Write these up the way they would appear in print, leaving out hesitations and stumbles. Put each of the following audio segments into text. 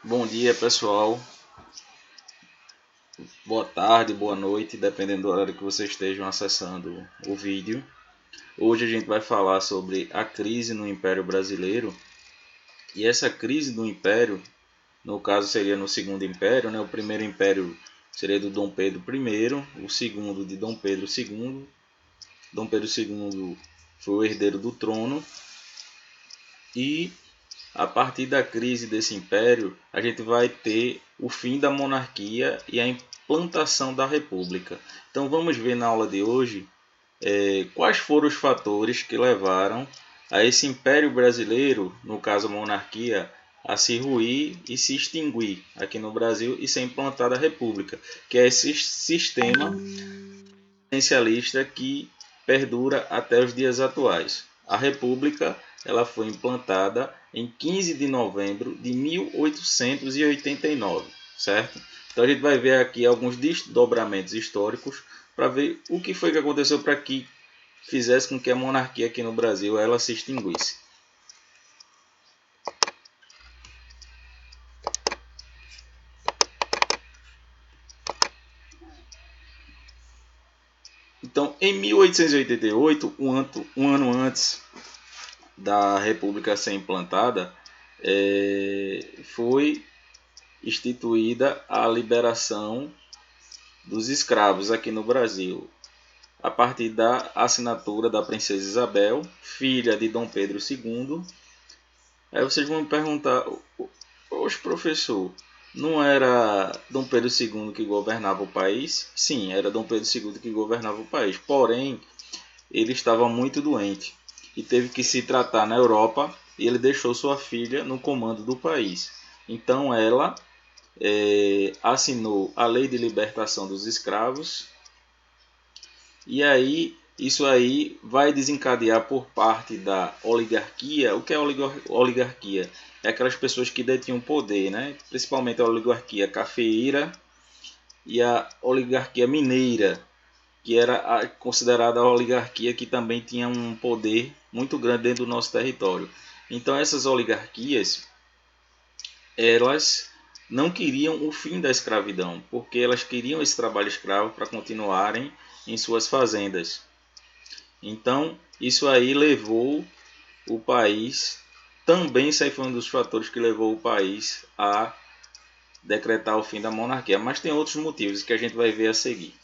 Bom dia, pessoal. Boa tarde, boa noite, dependendo do horário que vocês estejam acessando o vídeo. Hoje a gente vai falar sobre a crise no Império Brasileiro. E essa crise do Império, no caso seria no Segundo Império, né? O primeiro Império seria do Dom Pedro I, o segundo de Dom Pedro II. Dom Pedro II foi o herdeiro do trono e a partir da crise desse império, a gente vai ter o fim da monarquia e a implantação da república. Então vamos ver na aula de hoje quais foram os fatores que levaram a esse império brasileiro, no caso a monarquia, a se ruir e se extinguir aqui no Brasil e ser implantada a república, que é esse sistema presidencialista que perdura até os dias atuais. A república ela foi implantada em 15 de novembro de 1889, certo? Então a gente vai ver aqui alguns desdobramentos históricos para ver o que foi que aconteceu para que fizesse com que a monarquia aqui no Brasil ela se extinguisse. Então, em 1888, um ano antes da República ser implantada, foi instituída a liberação dos escravos aqui no Brasil, a partir da assinatura da princesa Isabel, filha de Dom Pedro II. Aí vocês vão me perguntar, oxe professor, não era Dom Pedro II que governava o país? Sim, era Dom Pedro II que governava o país, porém ele estava muito doente e teve que se tratar na Europa e ele deixou sua filha no comando do país. Então ela assinou a Lei de Libertação dos Escravos e aí isso aí vai desencadear por parte da oligarquia. O que é oligarquia? É aquelas pessoas que detinham poder, né? Principalmente a oligarquia cafeeira e a oligarquia mineira, que era considerada a oligarquia que também tinha um poder muito grande dentro do nosso território. Então essas oligarquias, elas não queriam o fim da escravidão, porque elas queriam esse trabalho escravo para continuarem em suas fazendas. Então isso aí levou o país, também isso aí foi um dos fatores que levou o país a decretar o fim da monarquia, mas tem outros motivos que a gente vai ver a seguir.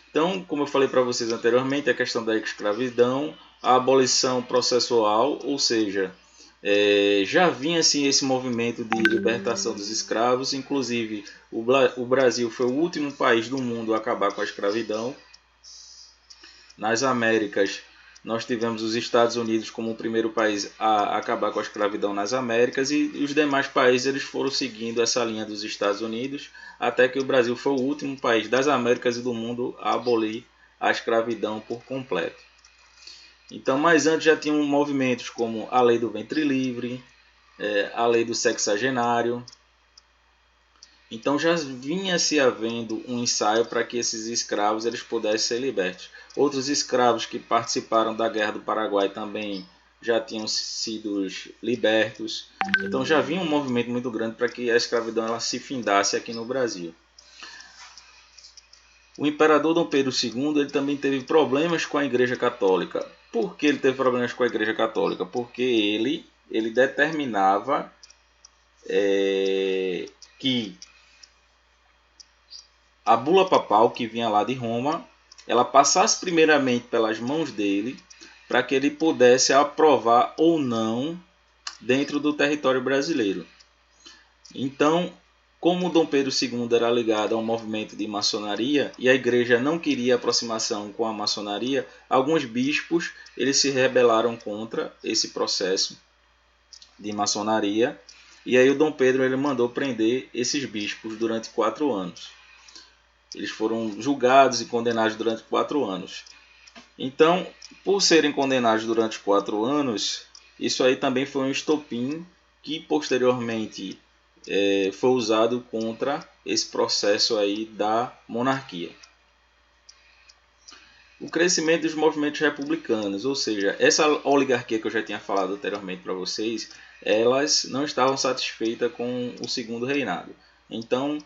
Então, como eu falei para vocês anteriormente, a questão da escravidão, a abolição processual, ou seja, já vinha assim esse movimento de libertação dos escravos, inclusive o Brasil foi o último país do mundo a acabar com a escravidão. Nas Américas, nós tivemos os Estados Unidos como o primeiro país a acabar com a escravidão nas Américas e os demais países eles foram seguindo essa linha dos Estados Unidos até que o Brasil foi o último país das Américas e do mundo a abolir a escravidão por completo. Então, mais antes já tinham movimentos como a Lei do Ventre Livre, a Lei do Sexagenário. Então já vinha se havendo um ensaio para que esses escravos eles pudessem ser libertos. Outros escravos que participaram da Guerra do Paraguai também já tinham sido libertos. Então já vinha um movimento muito grande para que a escravidão ela se findasse aqui no Brasil. O imperador Dom Pedro II ele também teve problemas com a Igreja Católica. Por que ele teve problemas com a Igreja Católica? Porque ele determinava que a bula papal que vinha lá de Roma, ela passasse primeiramente pelas mãos dele, para que ele pudesse aprovar ou não dentro do território brasileiro. Então, como Dom Pedro II era ligado ao movimento de maçonaria e a igreja não queria aproximação com a maçonaria, alguns bispos eles se rebelaram contra esse processo de maçonaria e aí o Dom Pedro ele mandou prender esses bispos durante 4 anos. Eles foram julgados e condenados durante 4 anos. Então, por serem condenados durante 4 anos, isso aí também foi um estopim que posteriormente foi usado contra esse processo aí da monarquia. O crescimento dos movimentos republicanos, ou seja, essa oligarquia que eu já tinha falado anteriormente para vocês, elas não estavam satisfeitas com o segundo reinado. Então,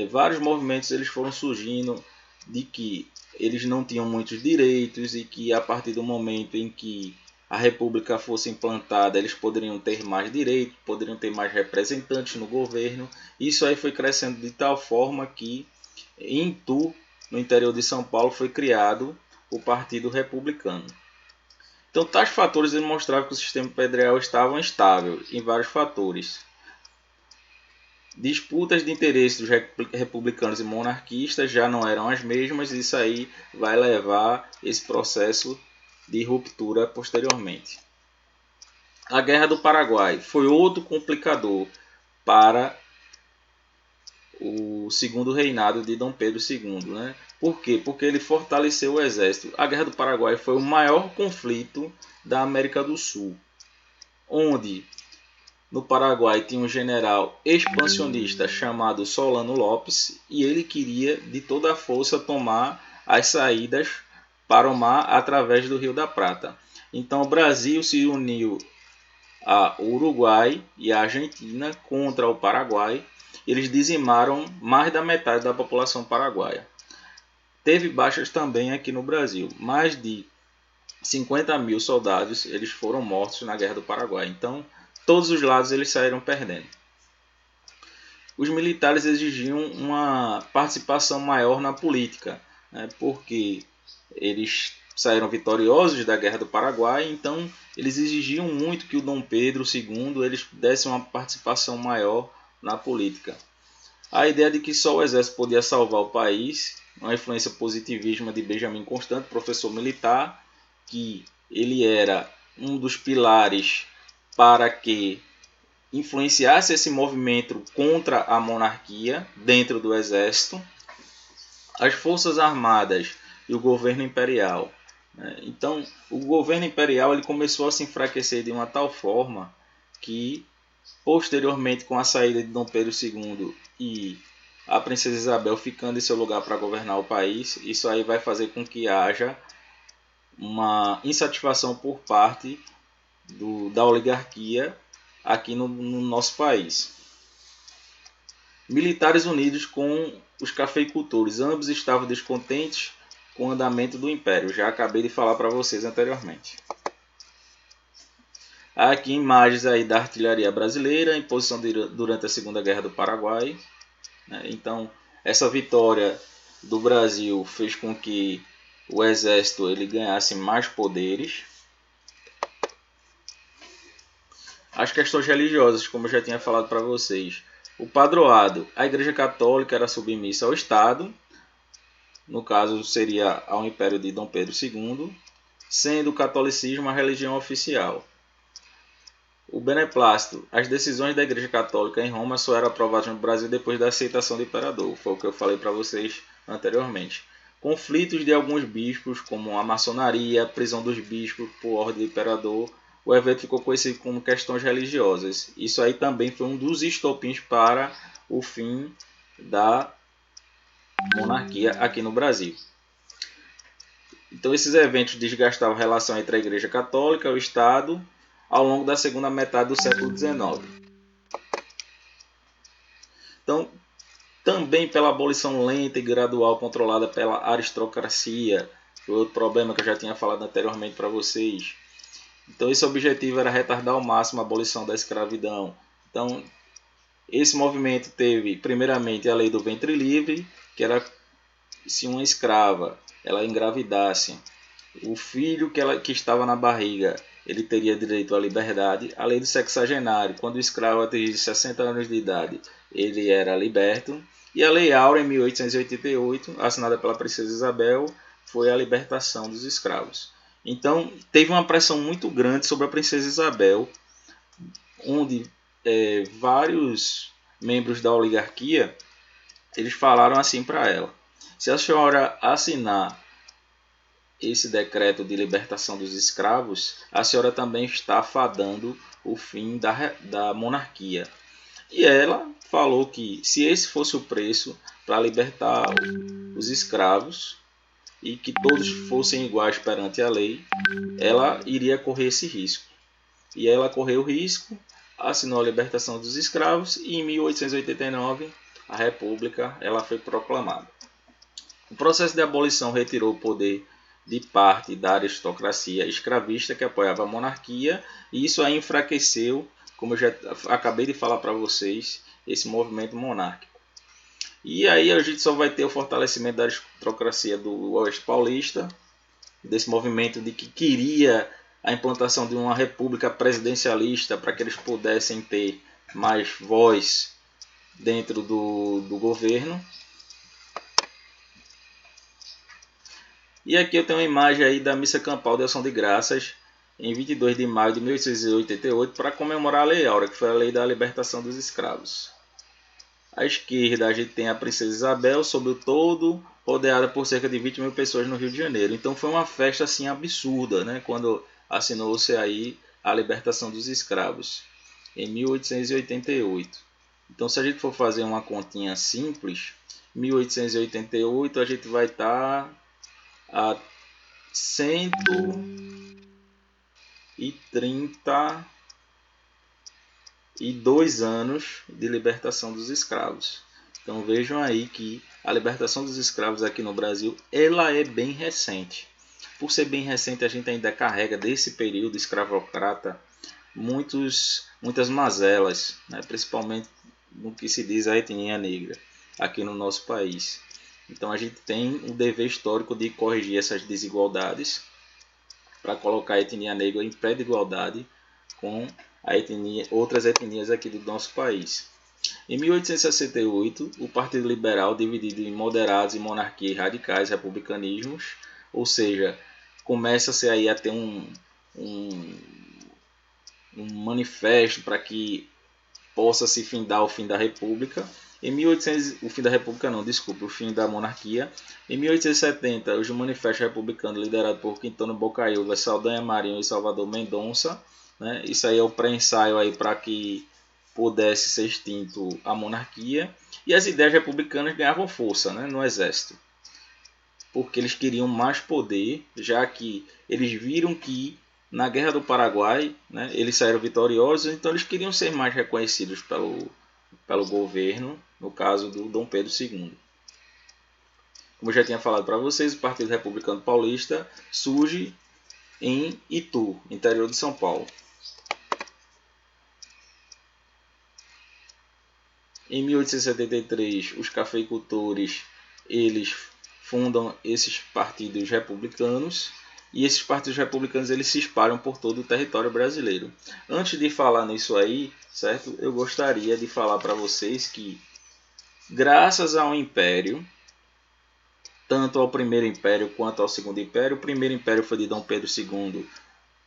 vários movimentos eles foram surgindo de que eles não tinham muitos direitos e que a partir do momento em que a república fosse implantada, eles poderiam ter mais direitos, poderiam ter mais representantes no governo. Isso aí foi crescendo de tal forma que em Itu, no interior de São Paulo, foi criado o Partido Republicano. Então, tais fatores demonstravam que o sistema imperial estava instável em vários fatores. Disputas de interesses dos republicanos e monarquistas já não eram as mesmas, e isso aí vai levar esse processo de ruptura posteriormente. A Guerra do Paraguai foi outro complicador para o segundo reinado de Dom Pedro II, né? Por quê? Porque ele fortaleceu o exército. A Guerra do Paraguai foi o maior conflito da América do Sul, onde no Paraguai tinha um general expansionista chamado Solano Lopes e ele queria de toda a força tomar as saídas para o mar através do Rio da Prata. Então o Brasil se uniu ao Uruguai e à Argentina contra o Paraguai. Eles dizimaram mais da metade da população paraguaia. Teve baixas também aqui no Brasil. Mais de 50 mil soldados eles foram mortos na Guerra do Paraguai. Então, todos os lados eles saíram perdendo. Os militares exigiam uma participação maior na política, né, porque eles saíram vitoriosos da Guerra do Paraguai, então eles exigiam muito que o Dom Pedro II eles dessem uma participação maior na política. A ideia de que só o exército podia salvar o país, uma influência positivista de Benjamin Constant, professor militar, que ele era um dos pilares para que influenciasse esse movimento contra a monarquia dentro do exército, as forças armadas e o governo imperial. Então, o governo imperial ele começou a se enfraquecer de uma tal forma que, posteriormente, com a saída de Dom Pedro II e a princesa Isabel ficando em seu lugar para governar o país, isso aí vai fazer com que haja uma insatisfação por parte da oligarquia aqui no nosso país. Militares unidos com os cafeicultores, ambos estavam descontentes com o andamento do império, já acabei de falar para vocês anteriormente. Há aqui imagens aí da artilharia brasileira em posição durante a Segunda Guerra do Paraguai. Então, essa vitória do Brasil fez com que o exército ele ganhasse mais poderes. As questões religiosas, como eu já tinha falado para vocês. O padroado, a Igreja Católica era submissa ao Estado, no caso seria ao Império de Dom Pedro II, sendo o catolicismo a religião oficial. O beneplácito, as decisões da Igreja Católica em Roma só eram aprovadas no Brasil depois da aceitação do imperador, foi o que eu falei para vocês anteriormente. Conflitos de alguns bispos, como a maçonaria, a prisão dos bispos por ordem do imperador, o evento ficou conhecido como questões religiosas. Isso aí também foi um dos estopins para o fim da monarquia aqui no Brasil. Então esses eventos desgastavam a relação entre a Igreja Católica e o Estado ao longo da segunda metade do século XIX. Então, também pela abolição lenta e gradual controlada pela aristocracia, foi outro problema que eu já tinha falado anteriormente para vocês. Então esse objetivo era retardar ao máximo a abolição da escravidão. Então esse movimento teve primeiramente a lei do ventre livre, que era se uma escrava ela engravidasse, o filho que estava na barriga ele teria direito à liberdade. A lei do sexagenário, quando o escravo atingisse 60 anos de idade, ele era liberto. E a Lei Áurea, em 1888, assinada pela princesa Isabel, foi a libertação dos escravos. Então, teve uma pressão muito grande sobre a princesa Isabel, onde vários membros da oligarquia eles falaram assim para ela: se a senhora assinar esse decreto de libertação dos escravos, a senhora também está fadando o fim da monarquia. E ela falou que se esse fosse o preço para libertar os escravos e que todos fossem iguais perante a lei, ela iria correr esse risco. E ela correu o risco, assinou a libertação dos escravos e em 1889 a República ela foi proclamada. O processo de abolição retirou o poder de parte da aristocracia escravista que apoiava a monarquia e isso aí enfraqueceu, como eu já acabei de falar para vocês, esse movimento monárquico. E aí a gente só vai ter o fortalecimento da aristocracia do Oeste Paulista, desse movimento de que queria a implantação de uma república presidencialista para que eles pudessem ter mais voz dentro do governo. E aqui eu tenho uma imagem aí da missa campal de Ação de Graças em 22 de maio de 1888 para comemorar a Lei Áurea, que foi a lei da libertação dos escravos. À esquerda a gente tem a Princesa Isabel, sobre o todo, rodeada por cerca de 20 mil pessoas no Rio de Janeiro. Então foi uma festa assim absurda, né, quando assinou-se aí a libertação dos escravos, em 1888. Então se a gente for fazer uma continha simples, 1888 a gente vai estar a 132 anos de libertação dos escravos. Então vejam aí que a libertação dos escravos aqui no Brasil ela é bem recente. Por ser bem recente, a gente ainda carrega desse período escravocrata muitas mazelas, né? Principalmente no que se diz a etnia negra aqui no nosso país. Então a gente tem um dever histórico de corrigir essas desigualdades para colocar a etnia negra em pé de igualdade com outras etnias aqui do nosso país. Em 1868, o Partido Liberal, dividido em moderados e monarquia e radicais republicanismos, ou seja, começa-se aí a ter um manifesto para que possa se findar o fim da República. Em 1800, o fim da República não, desculpe, o fim da monarquia. Em 1870, o Manifesto Republicano, liderado por Quintana Bocaiúva, Saldanha Marinho e Salvador Mendonça, né? Isso aí é o pré-ensaio aí para que pudesse ser extinto a monarquia. E as ideias republicanas ganhavam força, né, no exército, porque eles queriam mais poder, já que eles viram que na Guerra do Paraguai, né, eles saíram vitoriosos, então eles queriam ser mais reconhecidos pelo governo, no caso do Dom Pedro II. Como eu já tinha falado para vocês, o Partido Republicano Paulista surge em Itu, interior de São Paulo. Em 1873, os cafeicultores eles fundam esses partidos republicanos e esses partidos republicanos eles se espalham por todo o território brasileiro. Antes de falar nisso aí, certo? Eu gostaria de falar para vocês que graças ao Império, tanto ao Primeiro Império quanto ao Segundo Império, o Primeiro Império foi de Dom Pedro II,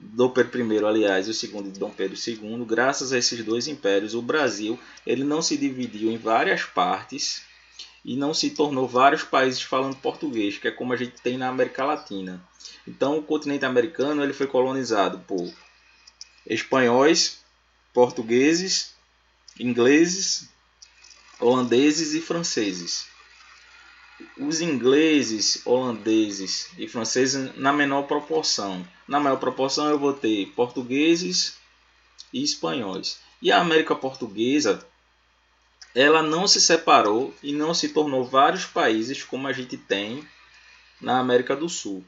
Dom Pedro I, aliás, e o segundo de Dom Pedro II. Graças a esses dois impérios, o Brasil ele não se dividiu em várias partes e não se tornou vários países falando português, que é como a gente tem na América Latina. Então, o continente americano ele foi colonizado por espanhóis, portugueses, ingleses, holandeses e franceses. Os ingleses, holandeses e franceses na menor proporção. Na maior proporção eu vou ter portugueses e espanhóis. E a América Portuguesa, ela não se separou e não se tornou vários países como a gente tem na América do Sul.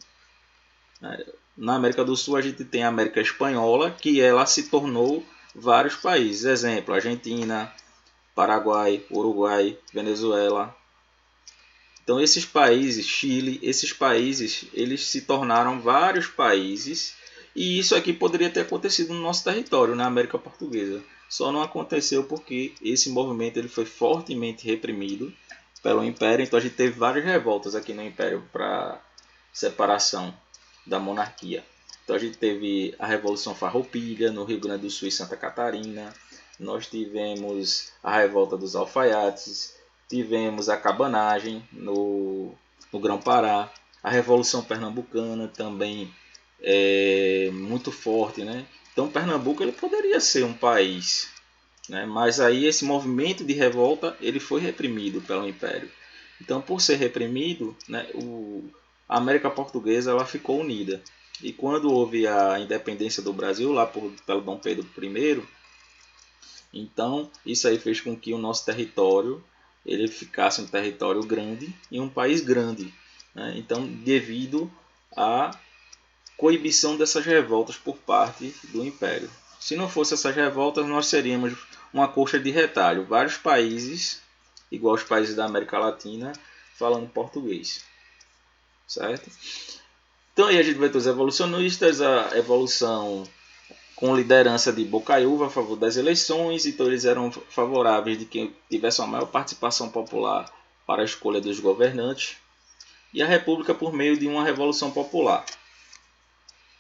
Na América do Sul a gente tem a América Espanhola, que ela se tornou vários países. Exemplo, Argentina, Paraguai, Uruguai, Venezuela. Então esses países, Chile, esses países, eles se tornaram vários países e isso aqui poderia ter acontecido no nosso território, na América Portuguesa. Só não aconteceu porque esse movimento ele foi fortemente reprimido pelo Império, então a gente teve várias revoltas aqui no Império para separação da monarquia. Então a gente teve a Revolução Farroupilha no Rio Grande do Sul e Santa Catarina, nós tivemos a Revolta dos Alfaiates, tivemos a cabanagem no Grão-Pará, a Revolução Pernambucana também é muito forte, né? Então Pernambuco ele poderia ser um país, né? Mas aí esse movimento de revolta ele foi reprimido pelo Império. Então por ser reprimido, né, a América Portuguesa ela ficou unida. E quando houve a independência do Brasil lá pelo Dom Pedro I, Então, isso aí fez com que o nosso território ele ficasse um território grande e um país grande, né? Então, devido à coibição dessas revoltas por parte do Império. Se não fosse essas revoltas, nós seríamos uma coxa de retalho, vários países, igual os países da América Latina, falando português, certo? Então aí a gente vai ter os evolucionistas, a evolução com liderança de Bocaiúva a favor das eleições, então eles eram favoráveis de que tivesse uma maior participação popular para a escolha dos governantes, e a república por meio de uma revolução popular,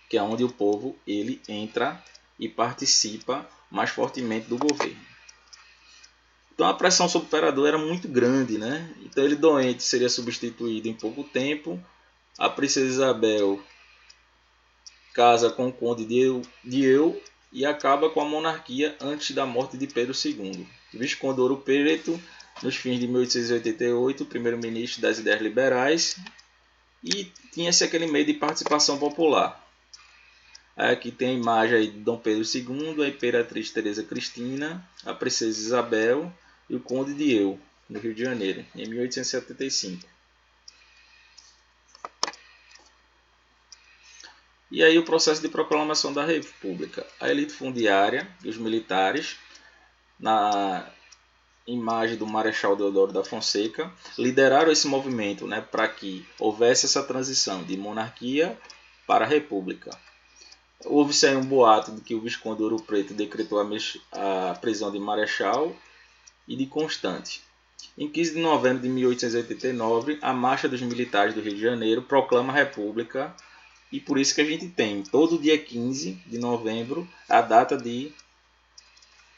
que é onde o povo ele entra e participa mais fortemente do governo. Então a pressão sobre o imperador era muito grande, né? Então ele doente seria substituído em pouco tempo. A princesa Isabel casa com o conde de Eu e acaba com a monarquia antes da morte de Pedro II. O Visconde Ouro Preto, nos fins de 1888, primeiro-ministro das ideias liberais, e tinha-se aquele meio de participação popular. Aqui tem a imagem aí de Dom Pedro II, a imperatriz Teresa Cristina, a princesa Isabel e o conde de Eu, no Rio de Janeiro, em 1875. E aí o processo de proclamação da República. A elite fundiária e os militares, na imagem do Marechal Deodoro da Fonseca, lideraram esse movimento, né, para que houvesse essa transição de monarquia para a república. Houve-se aí um boato de que o Visconde Ouro Preto decretou a prisão de Marechal e de Constante. Em 15 de novembro de 1889, a Marcha dos Militares do Rio de Janeiro proclama a República, e por isso que a gente tem todo dia 15 de novembro a data de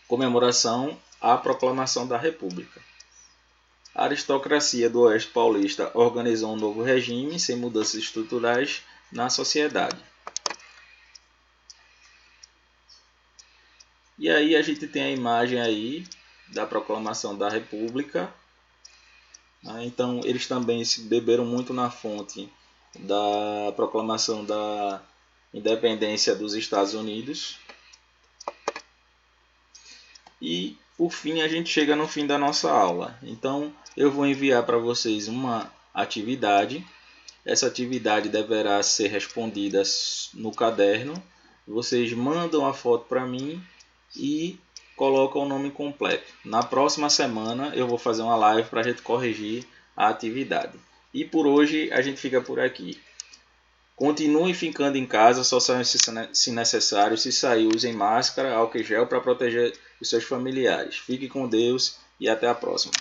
comemoração à proclamação da República. A aristocracia do Oeste Paulista organizou um novo regime sem mudanças estruturais na sociedade. E aí a gente tem a imagem aí da proclamação da República. Então eles também se beberam muito na fonte da proclamação da independência dos Estados Unidos. E por fim a gente chega no fim da nossa aula. Então eu vou enviar para vocês uma atividade. Essa atividade deverá ser respondida no caderno. Vocês mandam a foto para mim e colocam o nome completo. Na próxima semana eu vou fazer uma live para a gente corrigir a atividade. E por hoje a gente fica por aqui. Continuem ficando em casa, só saiam se necessário. Se sair, usem máscara, álcool e gel para proteger os seus familiares. Fique com Deus e até a próxima.